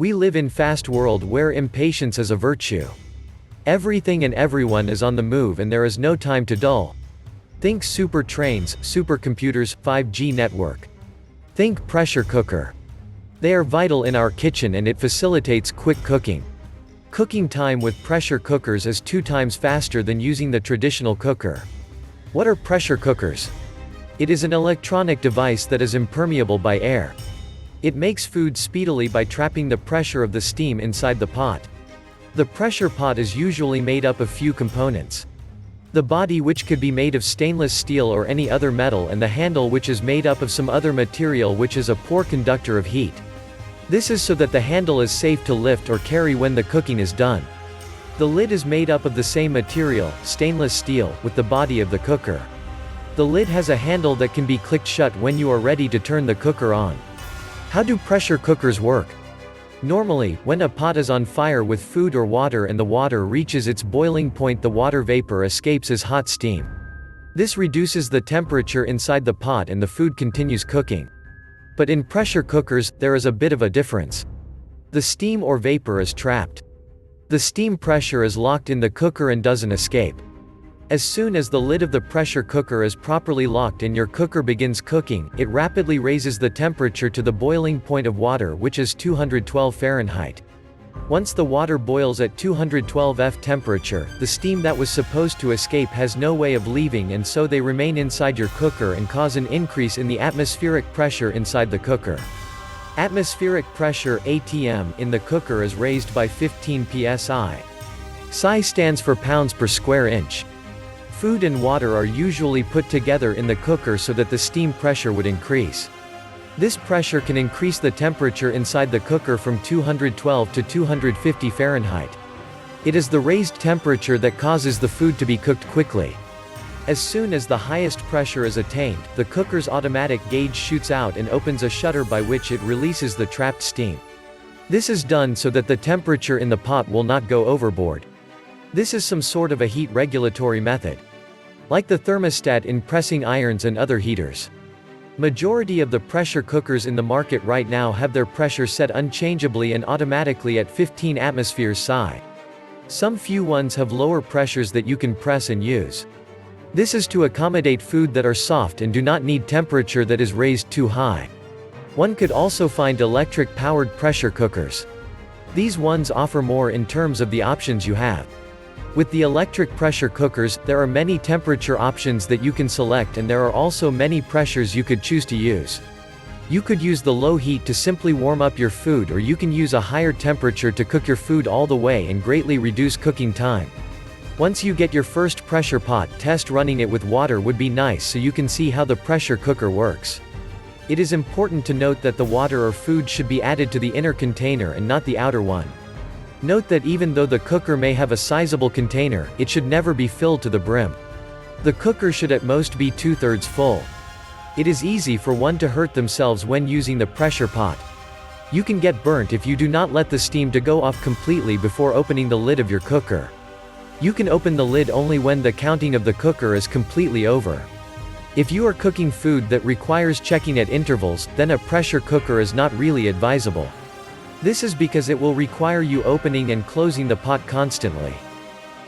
We live in fast world where impatience is a virtue. Everything and everyone is on the move and there is no time to dull. Think super trains, supercomputers, 5G network. Think pressure cooker. They are vital in our kitchen and it facilitates quick cooking. Cooking time with pressure cookers is 2 times faster than using the traditional cooker. What are pressure cookers? It is an electronic device that is impermeable by air. It makes food speedily by trapping the pressure of the steam inside the pot. The pressure pot is usually made up of few components. The body, which could be made of stainless steel or any other metal, and the handle, which is made up of some other material which is a poor conductor of heat. This is so that the handle is safe to lift or carry when the cooking is done. The lid is made up of the same material, stainless steel, with the body of the cooker. The lid has a handle that can be clicked shut when you are ready to turn the cooker on. How do pressure cookers work? Normally, when a pot is on fire with food or water and the water reaches its boiling point, the water vapor escapes as hot steam. This reduces the temperature inside the pot and the food continues cooking. But in pressure cookers, there is a bit of a difference. The steam or vapor is trapped. The steam pressure is locked in the cooker and doesn't escape. As soon as the lid of the pressure cooker is properly locked and your cooker begins cooking, it rapidly raises the temperature to the boiling point of water, which is 212 Fahrenheit. Once the water boils at 212 F temperature, the steam that was supposed to escape has no way of leaving, and so they remain inside your cooker and cause an increase in the atmospheric pressure inside the cooker. Atmospheric pressure (ATM) in the cooker is raised by 15 psi. Psi stands for pounds per square inch. Food and water are usually put together in the cooker so that the steam pressure would increase. This pressure can increase the temperature inside the cooker from 212 to 250 Fahrenheit. It is the raised temperature that causes the food to be cooked quickly. As soon as the highest pressure is attained, the cooker's automatic gauge shoots out and opens a shutter by which it releases the trapped steam. This is done so that the temperature in the pot will not go overboard. This is some sort of a heat regulatory method, like the thermostat in pressing irons and other heaters. Majority of the pressure cookers in the market right now have their pressure set unchangeably and automatically at 15 atmospheres psi. Some few ones have lower pressures that you can press and use. This is to accommodate food that are soft and do not need temperature that is raised too high. One could also find electric-powered pressure cookers. These ones offer more in terms of the options you have. With the electric pressure cookers, there are many temperature options that you can select, and there are also many pressures you could choose to use. You could use the low heat to simply warm up your food, or you can use a higher temperature to cook your food all the way and greatly reduce cooking time. Once you get your first pressure pot, test running it with water would be nice so you can see how the pressure cooker works. It is important to note that the water or food should be added to the inner container and not the outer one. Note that even though the cooker may have a sizable container, it should never be filled to the brim. The cooker should at most be 2/3 full. It is easy for one to hurt themselves when using the pressure pot. You can get burnt if you do not let the steam to go off completely before opening the lid of your cooker. You can open the lid only when the counting of the cooker is completely over. If you are cooking food that requires checking at intervals, then a pressure cooker is not really advisable. This is because it will require you opening and closing the pot constantly.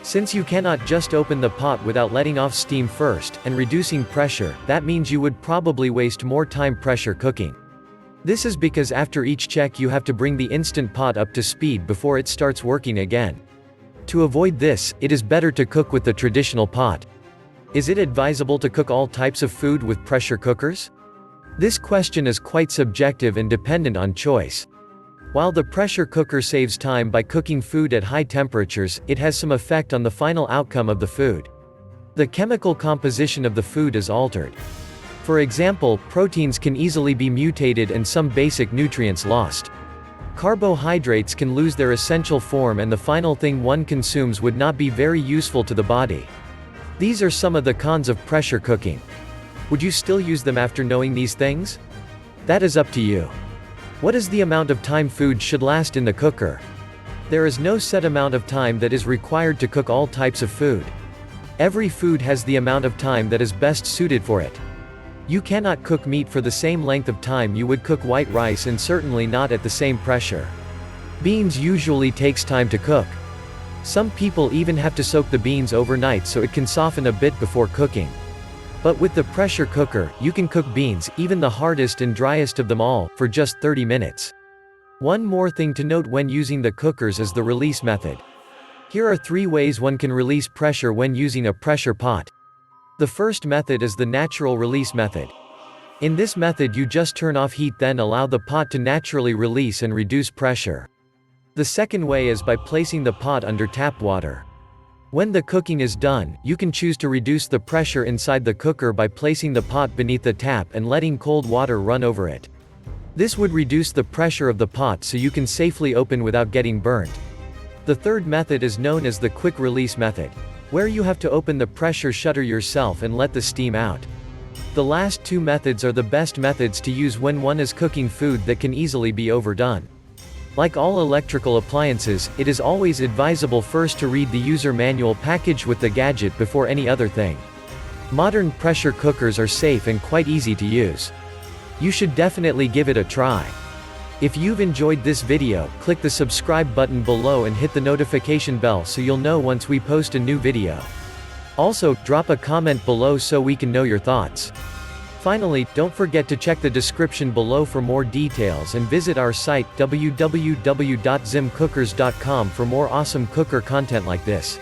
Since you cannot just open the pot without letting off steam first, and reducing pressure, that means you would probably waste more time pressure cooking. This is because after each check you have to bring the instant pot up to speed before it starts working again. To avoid this, it is better to cook with the traditional pot. Is it advisable to cook all types of food with pressure cookers? This question is quite subjective and dependent on choice. While the pressure cooker saves time by cooking food at high temperatures, it has some effect on the final outcome of the food. The chemical composition of the food is altered. For example, proteins can easily be mutated and some basic nutrients lost. Carbohydrates can lose their essential form and the final thing one consumes would not be very useful to the body. These are some of the cons of pressure cooking. Would you still use them after knowing these things? That is up to you. What is the amount of time food should last in the cooker? There is no set amount of time that is required to cook all types of food. Every food has the amount of time that is best suited for it. You cannot cook meat for the same length of time you would cook white rice, and certainly not at the same pressure. Beans usually takes time to cook. Some people even have to soak the beans overnight so it can soften a bit before cooking. But with the pressure cooker, you can cook beans, even the hardest and driest of them all, for just 30 minutes. One more thing to note when using the cookers is the release method. Here are 3 ways one can release pressure when using a pressure pot. The first method is the natural release method. In this method you just turn off heat then allow the pot to naturally release and reduce pressure. The second way is by placing the pot under tap water. When the cooking is done, you can choose to reduce the pressure inside the cooker by placing the pot beneath the tap and letting cold water run over it. This would reduce the pressure of the pot so you can safely open without getting burnt. The third method is known as the quick release method, where you have to open the pressure shutter yourself and let the steam out. The last 2 methods are the best methods to use when one is cooking food that can easily be overdone. Like all electrical appliances, it is always advisable first to read the user manual packaged with the gadget before any other thing. Modern pressure cookers are safe and quite easy to use. You should definitely give it a try. If you've enjoyed this video, click the subscribe button below and hit the notification bell so you'll know once we post a new video. Also, drop a comment below so we can know your thoughts. Finally, don't forget to check the description below for more details and visit our site www.zimcookers.com for more awesome cooker content like this.